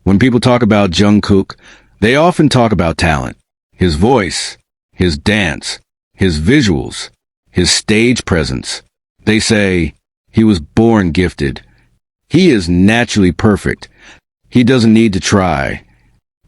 When people talk about Jungkook, they often talk about talent. His voice, his dance, his visuals, his stage presence. They say he was born gifted. He is naturally perfect. He doesn't need to try.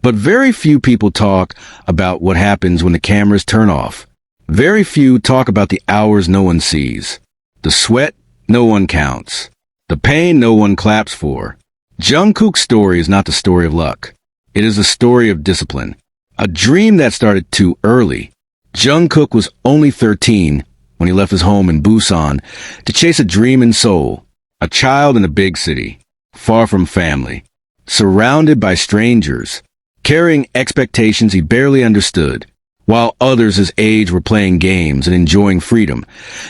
But very few people talk about what happens when the cameras turn off. Very few talk about the hours no one sees. The sweat no one counts. The pain no one claps for. Jungkook's story is not the story of luck. It is the story of discipline. A dream that started too early. Jungkook was only 13 when he left his home in Busan to chase a dream in Seoul, a child in a big city, far from family, surrounded by strangers, carrying expectations he barely understood. While others his age were playing games and enjoying freedom,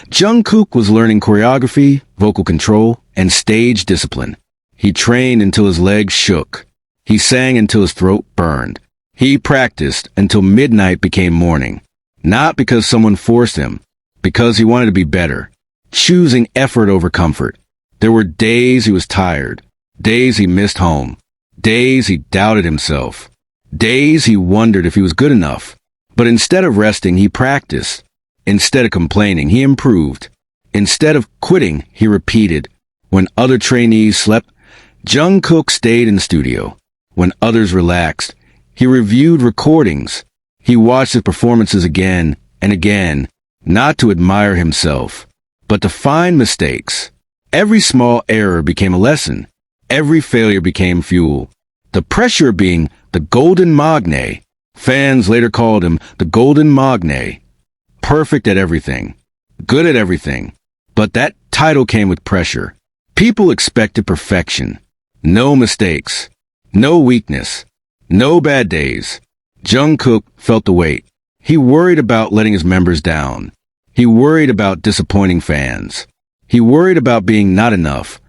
Jungkook was learning choreography, vocal control, and stage discipline. He trained until his legs shook. He sang until his throat burned. He practiced until midnight became morning. Not because someone forced him, because he wanted to be better, choosing effort over comfort. There were days he was tired, days he missed home, days he doubted himself, days he wondered if he was good enough. But instead of resting, he practiced. Instead of complaining, he improved. Instead of quitting, he repeated. When other trainees slept, Jungkook stayed in the studio. When others relaxed, he reviewed recordings. He watched his performances again and again, not to admire himself, but to find mistakes. Every small error became a lesson. Every failure became fuel. The pressure of being the golden magne. Fans later called him the Golden Magne. Perfect at everything. Good at everything. But that title came with pressure. People expected perfection. No mistakes. No weakness. No bad days. Jungkook felt the weight. He worried about letting his members down. He worried about disappointing fans. He worried about being not enough.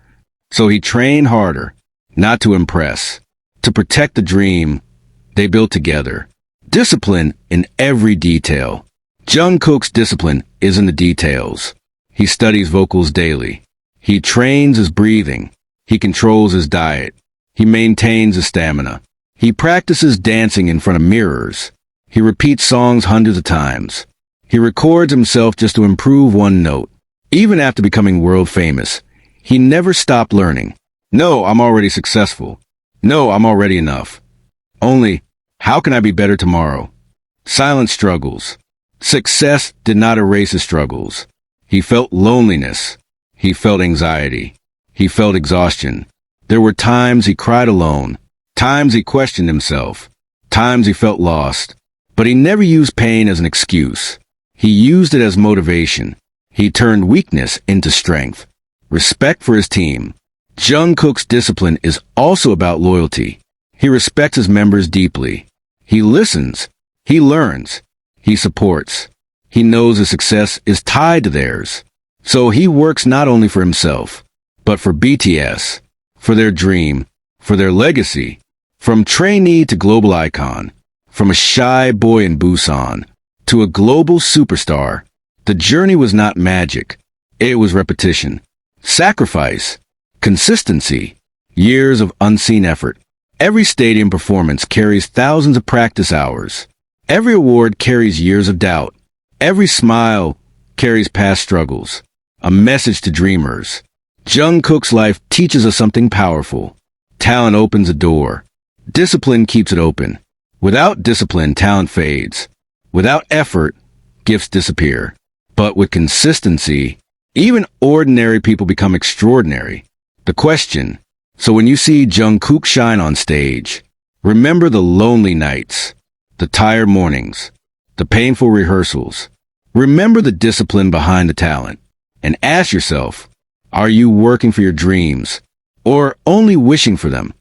So he trained harder. Not to impress. To protect the dream they built together. Discipline in every detail. Jungkook's discipline is in the details. He studies vocals daily. He trains his breathing. He controls his diet. He maintains his stamina. He practices dancing in front of mirrors. He repeats songs hundreds of times. He records himself just to improve one note. Even after becoming world famous, he never stopped learning. No, I'm already successful. No, I'm already enough. Only, how can I be better tomorrow? Silent struggles. Success did not erase his struggles. He felt loneliness. He felt anxiety. He felt exhaustion. There were times he cried alone. Times he questioned himself. Times he felt lost. But he never used pain as an excuse. He used it as motivation. He turned weakness into strength. Respect for his team. Jungkook's discipline is also about loyalty. He respects his members deeply. He listens. He learns. He supports. He knows his success is tied to theirs. So he works not only for himself, but for BTS, for their dream, for their legacy. From trainee to global icon, from a shy boy in Busan to a global superstar, the journey was not magic. It was repetition, sacrifice, consistency, years of unseen effort. Every stadium performance carries thousands of practice hours. Every award carries years of doubt. Every smile carries past struggles. A message to dreamers. Jungkook's life teaches us something powerful. Talent opens a door. Discipline keeps it open. Without discipline, talent fades. Without effort, gifts disappear. But with consistency, even ordinary people become extraordinary. The question: so when you see Jungkook shine on stage, remember the lonely nights, the tired mornings, the painful rehearsals. Remember the discipline behind the talent, and ask yourself, are you working for your dreams, or only wishing for them?